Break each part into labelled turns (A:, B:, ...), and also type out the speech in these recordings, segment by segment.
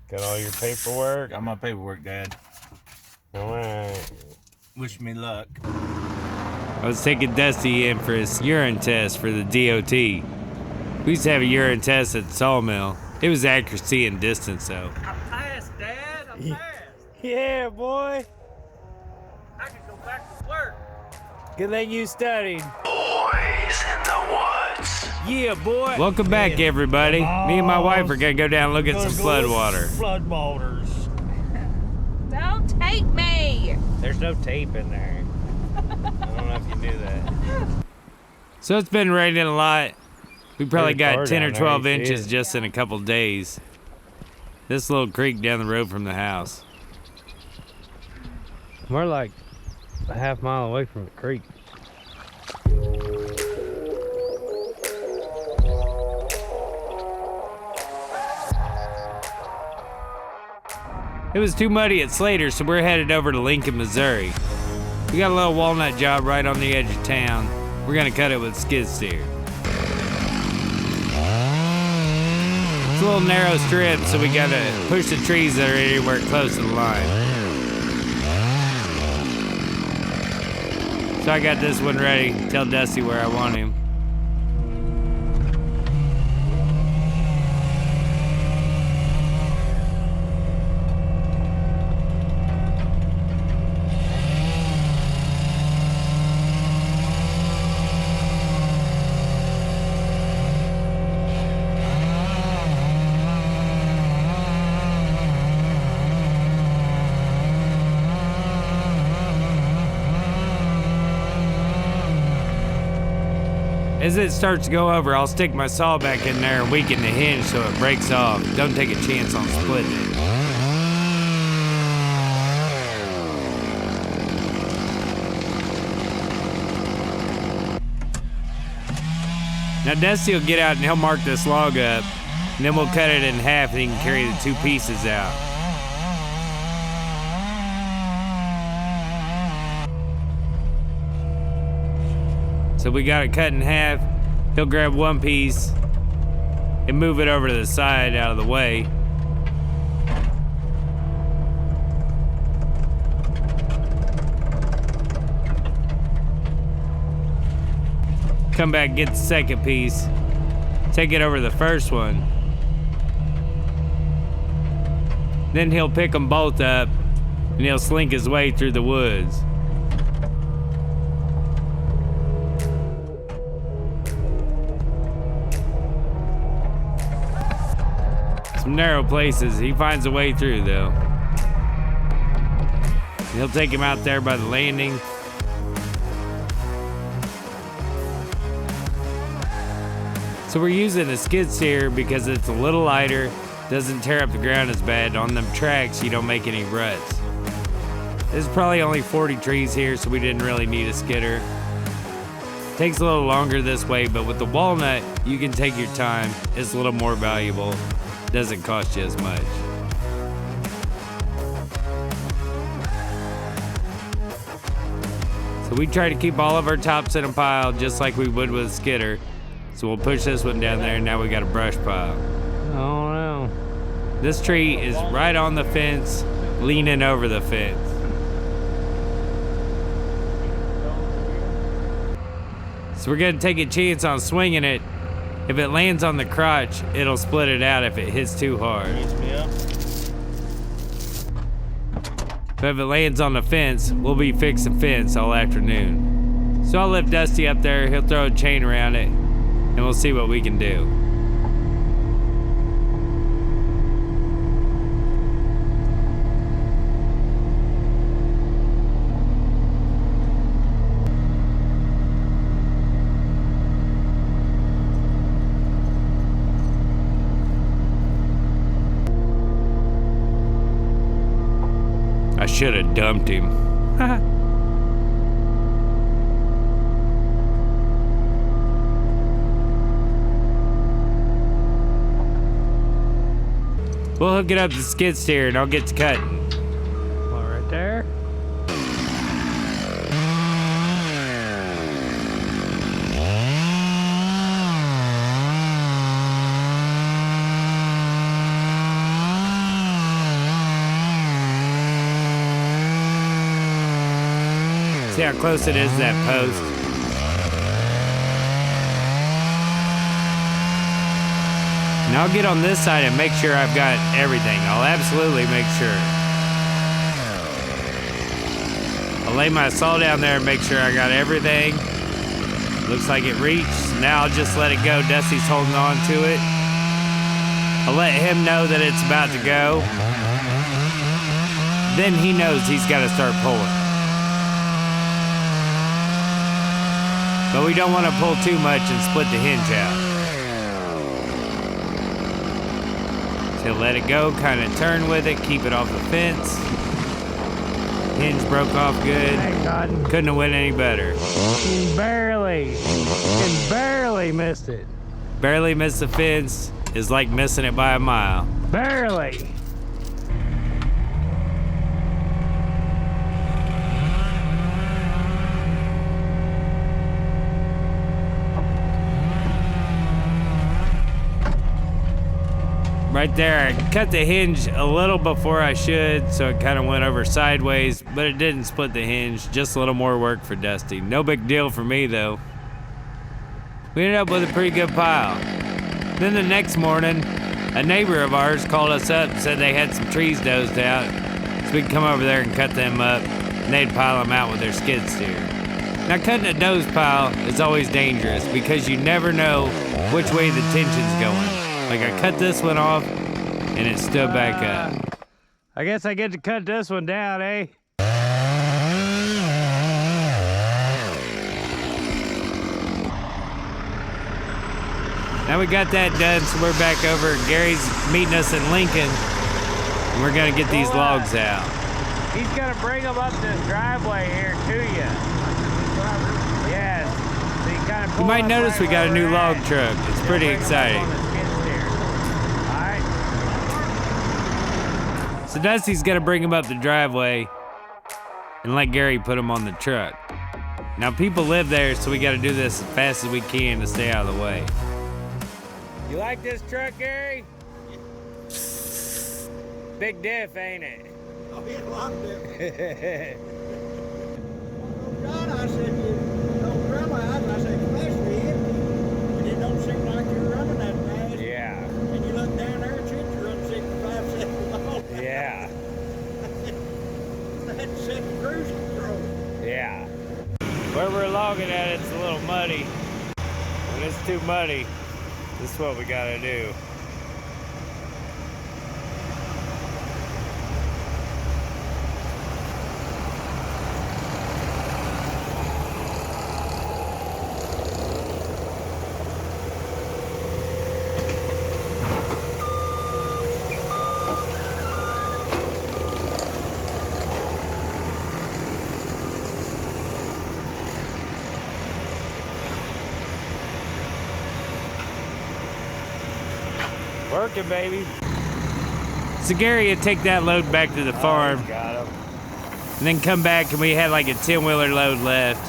A: Got all your paperwork?
B: Got my paperwork, Dad.
A: Alright.
B: Wish me luck.
C: I was taking Dusty in for his urine test for the DOT. We used to have a urine test at the sawmill. It was accuracy and distance, though.
B: I passed, Dad. I passed.
A: Yeah, boy.
B: I can go back to work.
A: Good thing you studied.
D: Boys in the woods.
A: Yeah, boy.
C: Welcome back, everybody. Me and my wife are gonna go down and look at some flood water.
A: Flood waters.
E: Don't tape me!
A: There's no tape in there. I don't know if you knew that.
C: So it's been raining a lot. We probably
A: Pretty far
C: got 10 or
A: down there,
C: 12
A: you see
C: inches
A: it.
C: just in a couple days. This little creek down the road from the house.
A: We're like a half mile away from the creek.
C: It was too muddy at Slater, so we're headed over to Lincoln, Missouri. We got a little walnut job right on the edge of town. We're gonna cut it with skid steer. It's a little narrow strip, so we gotta push the trees that are anywhere close to the line. So I got this one ready. Tell Dusty where I want him. As it starts to go over, I'll stick my saw back in there and weaken the hinge so it breaks off. Don't take a chance on splitting it. Now Dusty will get out and he'll mark this log up, and then we'll cut it in half and he can carry the two pieces out. So we got it cut in half. He'll grab one piece and move it over to the side out of the way. Come back, get the second piece, take it over the first one. Then he'll pick them both up and he'll slink his way through the woods. Some narrow places, he finds a way through though. He'll take him out there by the landing. So we're using a skid steer because it's a little lighter, doesn't tear up the ground as bad. On them tracks, you don't make any ruts. There's probably only 40 trees here, so we didn't really need a skidder. Takes a little longer this way, but with the walnut, you can take your time. It's a little more valuable. Doesn't cost you as much. So we try to keep all of our tops in a pile just like we would with a skidder. So we'll push this one down there and now we got a brush pile.
A: Oh no.
C: This tree is right on the fence, leaning over the fence. So we're gonna take a chance on swinging it. If it lands on the crotch, it'll split it out if it hits too hard. But if it lands on the fence, we'll be fixing fence all afternoon. So I'll lift Dusty up there, he'll throw a chain around it, and we'll see what we can do. I should have dumped him. We'll hook it up to the skid steer and I'll get to cutting.
A: Well, right there.
C: See how close it is to that post? And I'll get on this side and make sure I've got everything. I'll absolutely make sure. I'll lay my saw down there and make sure I got everything. Looks like it reached. Now I'll just let it go. Dusty's holding on to it. I'll let him know that it's about to go. Then he knows he's got to start pulling. But we don't want to pull too much and split the hinge out. So let it go, kind of turn with it, keep it off the fence. Hinge broke off good. Couldn't have went any better.
F: Barely missed it.
C: Barely missed the fence is like missing it by a mile.
F: Barely.
C: Right there, I cut the hinge a little before I should, so it kind of went over sideways, but it didn't split the hinge. Just a little more work for Dusty. No big deal for me, though. We ended up with a pretty good pile. Then the next morning, a neighbor of ours called us up and said they had some trees dozed out, so we could come over there and cut them up, and they'd pile them out with their skid steer. Now, cutting a dozed pile is always dangerous because you never know which way the tension's going. Like, I cut this one off, and it stood back up.
F: I guess I get to cut this one down, eh?
C: Now we got that done, so we're back over. Gary's meeting us in Lincoln, and we're gonna get these logs out.
F: He's gonna bring them up this driveway here to you. Yes. So you kind of
C: You might notice we got a new log truck. It's pretty exciting. So Dusty's gonna bring him up the driveway and let Gary put him on the truck. Now people live there, so we gotta do this as fast as we can to stay out of the way. You like this truck, Gary? Big diff, ain't it?
G: Oh, he locked it. God, I said, you don't drum out. And I said, especially if and it don't seem like you're running that fast.
C: Yeah.
G: And you look down there and shit, you're running 65, 70 miles.
C: Yeah.
G: That's sitting cruising control.
C: Yeah. Where we're logging at, it's a little muddy. When it's too muddy, this is what we gotta do. Working, baby. So Gary would take that load back to the farm.
A: Got him.
C: And then come back and we had like a 10-wheeler load left.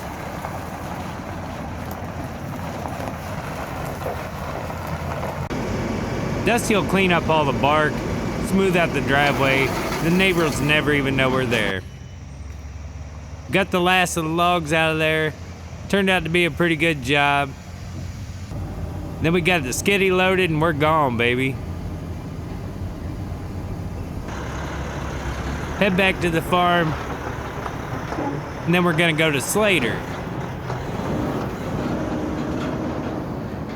C: Dusty will clean up all the bark, smooth out the driveway. The neighbors never even know we're there. Got the last of the logs out of there. Turned out to be a pretty good job. Then we got the skiddy loaded and we're gone, baby. Head back to the farm. And then we're gonna go to Slater.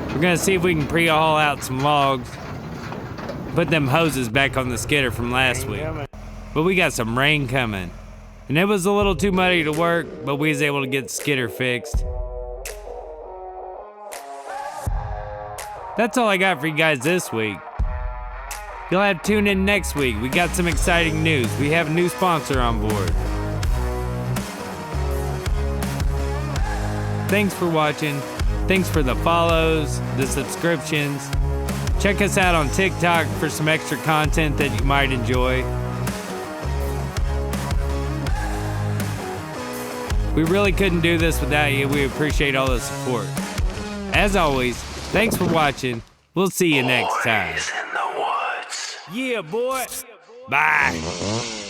C: We're gonna see if we can pre-haul out some logs. Put them hoses back on the skidder from last week. But we got some rain coming. And it was a little too muddy to work, but we was able to get the skidder fixed. That's all I got for you guys this week. You'll have to tune in next week. We got some exciting news. We have a new sponsor on board. Thanks for watching. Thanks for the follows, the subscriptions. Check us out on TikTok for some extra content that you might enjoy. We really couldn't do this without you. We appreciate all the support. As always, thanks for watching. We'll see you next time.
D: Boys in the woods.
C: Yeah, boy. Bye.